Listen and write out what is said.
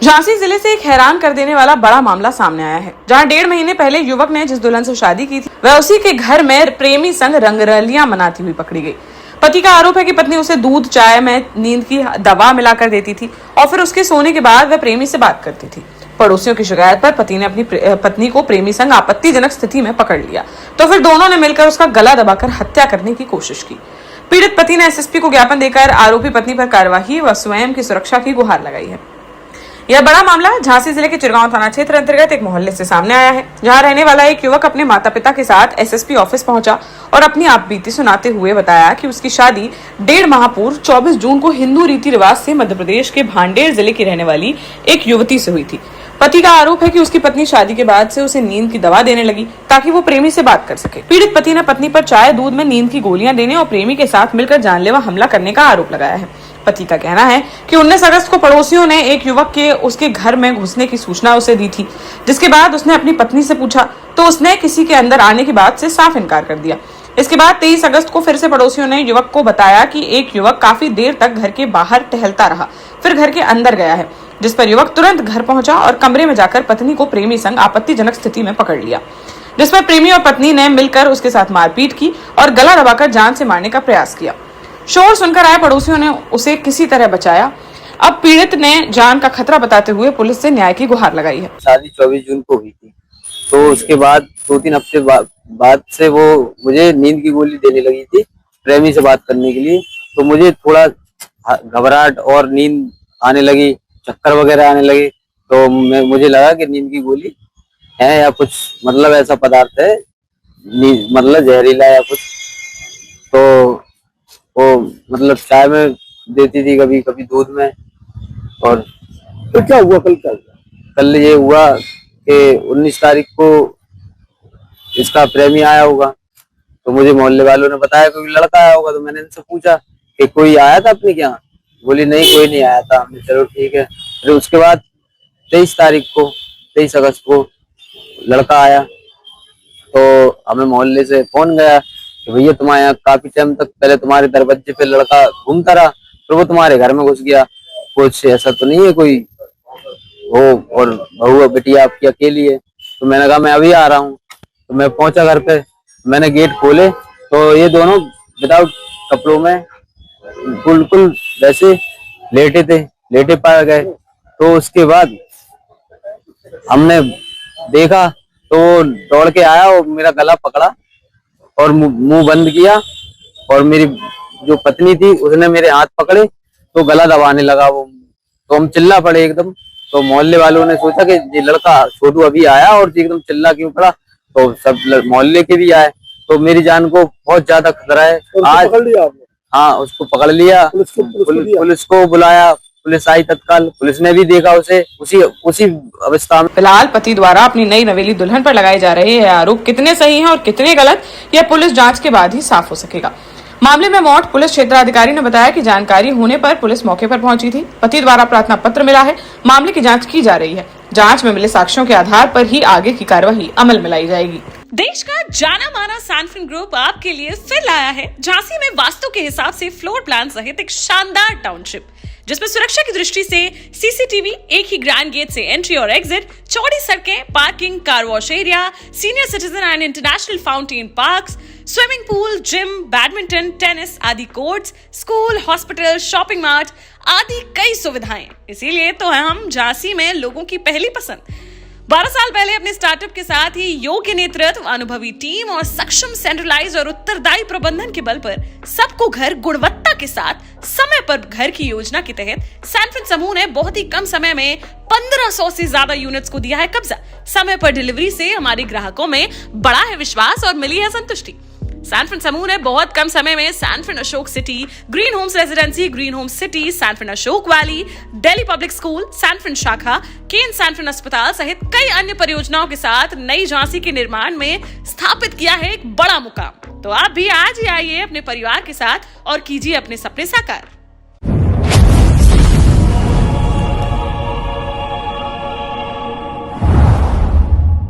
झांसी जिले से एक हैरान कर देने वाला बड़ा मामला सामने आया है, जहां 1.5 महीने पहले युवक ने जिस दुल्हन से शादी की थी वह उसी के घर में प्रेमी संग रंगरलियां मनाती हुई पकड़ी गई। पति का आरोप है कि पत्नी उसे दूध चाय में नींद की दवा मिलाकर देती थी और फिर उसके सोने के बाद वह प्रेमी से बात करती थी। पड़ोसियों की शिकायत पर पति ने अपनी पत्नी को प्रेमी संग आपत्तिजनक स्थिति में पकड़ लिया तो फिर दोनों ने मिलकर उसका गला दबाकर हत्या करने की कोशिश की। पीड़ित पति ने एसएसपी को ज्ञापन देकर आरोपी पत्नी पर कार्यवाही व स्वयं की सुरक्षा की गुहार लगाई है। यह बड़ा मामला झांसी जिले के चिरगांव थाना क्षेत्र अंतर्गत एक मोहल्ले से सामने आया है, जहां रहने वाला एक युवक अपने माता पिता के साथ एसएसपी ऑफिस पहुंचा और अपनी आपबीती सुनाते हुए बताया कि उसकी शादी 1.5 माह पूर्व 24 जून को हिंदू रीति रिवाज से मध्य प्रदेश के भांडेर जिले की रहने वाली एक युवती से हुई थी। पति का आरोप है कि उसकी पत्नी शादी के बाद से उसे नींद की दवा देने लगी ताकि वो प्रेमी से बात कर सके। पीड़ित पति ने पत्नी पर चाय दूध में नींद की गोलियां देने और प्रेमी के साथ मिलकर जानलेवा हमला करने का आरोप लगाया है। पति का कहना है कि 19 अगस्त को पड़ोसियों ने एक युवक के उसके घर में घुसने की सूचना उसे दी थी, जिसके बाद उसने अपनी पत्नी से पूछा तो उसने किसी के अंदर आने की बात से साफ इनकार कर दिया। इसके बाद 23 अगस्त को फिर से पड़ोसियों ने युवक को बताया कि एक युवक काफी देर तक घर के बाहर टहलता रहा, फिर घर के अंदर गया है, जिस पर युवक तुरंत घर पहुंचा और कमरे में जाकर पत्नी को प्रेमी संग आपत्तिजनक स्थिति में पकड़ लिया, जिस पर प्रेमी और पत्नी ने मिलकर उसके साथ मारपीट की और गला दबाकर जान से मारने का प्रयास किया। शोर सुनकर आए पड़ोसियों ने उसे किसी तरह बचाया। अब पीड़ित ने जान का खतरा बताते हुए पुलिस से न्याय की गुहार लगाई है। शादी 24 जून को हुई थी, तो उसके बाद 2-3 हफ्ते बाद से वो मुझे नींद की गोली देने लगी थी प्रेमी से बात करने के लिए। तो मुझे थोड़ा घबराहट और नींद आने लगी, चक्कर वगैरह आने लगे। तो मुझे लगा कि नींद की गोली है या कुछ मतलब ऐसा पदार्थ है, मतलब जहरीला या कुछ। तो वो मतलब चाय में देती थी, कभी कभी दूध में। और तो क्या हुआ कल? क्या हुआ? कल ये हुआ कि 19 तारीख को इसका प्रेमी आया होगा, तो मुझे मोहल्ले वालों ने बताया कोई लड़का आया होगा। तो मैंने इनसे पूछा कि कोई आया था अपने क्या? बोली नहीं, कोई नहीं आया था। हमने चलो ठीक है। फिर उसके बाद 23 अगस्त को लड़का आया, तो हमें मोहल्ले से फोन गया कि भैया तुम्हारे यहाँ काफी टाइम तक पहले तुम्हारे दरवाजे पे लड़का घूमता रहा, फिर वो तुम्हारे घर में घुस गया। कुछ ऐसा तो नहीं है कोई हो, और बहू बेटिया आपकी अकेली है? तो मैंने कहा मैं अभी आ रहा हूँ। तो मैं पहुंचा घर पे, मैंने गेट खोले तो ये दोनों विदाउट कपड़ों में बिल्कुल वैसे लेटे पाए गए। तो उसके बाद हमने देखा तो दौड़ के आया और मेरा गला पकड़ा और मुंह बंद किया, और मेरी जो पत्नी थी उसने मेरे हाथ पकड़े तो गला दबाने लगा वो। तो हम चिल्ला पड़े एकदम। तो मोहल्ले वालों ने सोचा कि ये लड़का छोटू अभी आया और एकदम चिल्ला क्यों पड़ा, तो सब मोहल्ले के भी आए। तो मेरी जान को बहुत ज्यादा खतरा है आज। पकड़ लिया आपने? हाँ, उसको पकड़ लिया, पुलिस को बुलाया, पुलिस आई तत्काल। पुलिस ने भी देखा उसे उसी अवस्था में। फिलहाल पति द्वारा अपनी नई नवेली दुल्हन पर लगाए जा रहे हैं आरोप कितने सही हैं और कितने गलत, यह पुलिस जांच के बाद ही साफ हो सकेगा। मामले में मौट पुलिस क्षेत्राधिकारी ने बताया कि जानकारी होने पर पुलिस मौके पर पहुंची थी। पति द्वारा प्रार्थना पत्र मिला है, मामले की जांच की जा रही है। जांच में मिले साक्ष्यों के आधार पर ही आगे की कार्यवाही अमल में लाई जाएगी। देश का जाना माना सैनफिन ग्रुप आपके लिए फिर लाया है झांसी में वास्तु के हिसाब से फ्लोर प्लान सहित एक शानदार टाउनशिप, जिसमें सुरक्षा की दृष्टि से सीसीटीवी, एक ही ग्रैंड गेट से एंट्री और एग्जिट, चौड़ी सड़कें, parking, car wash area, senior citizen and international fountain parks, swimming pool, gym, badminton, tennis आदि courts, school, hospital, shopping mart आदि कई सुविधाएं। इसीलिए तो हम झांसी में लोगों की पहली पसंद। 12 साल पहले अपने स्टार्टअप के साथ ही योग्य नेतृत्व, अनुभवी टीम और सक्षम सेंट्रलाइज और उत्तरदायी प्रबंधन के बल पर सबको घर गुणवत्ता के साथ समय पर घर की योजना के तहत सैनफिन समूह ने बहुत ही कम समय में 1500 से ज्यादा यूनिट्स को दिया है कब्जा। समय पर डिलीवरी से हमारे ग्राहकों में बड़ा है विश्वास और मिली है संतुष्टि। सैनफिन समूह ने बहुत कम समय में Sanfin Ashok city, green homes residency, green homes city, Sanfin Ashok valley, Delhi public school, Sanfin शाखा, केन सैनफिन अस्पताल सहित कई अन्य परियोजनाओं के साथ नई झांसी के निर्माण में स्थापित किया है एक बड़ा मुकाम। तो आप भी आज ही आइए अपने परिवार के साथ और कीजिए अपने सपने साकार।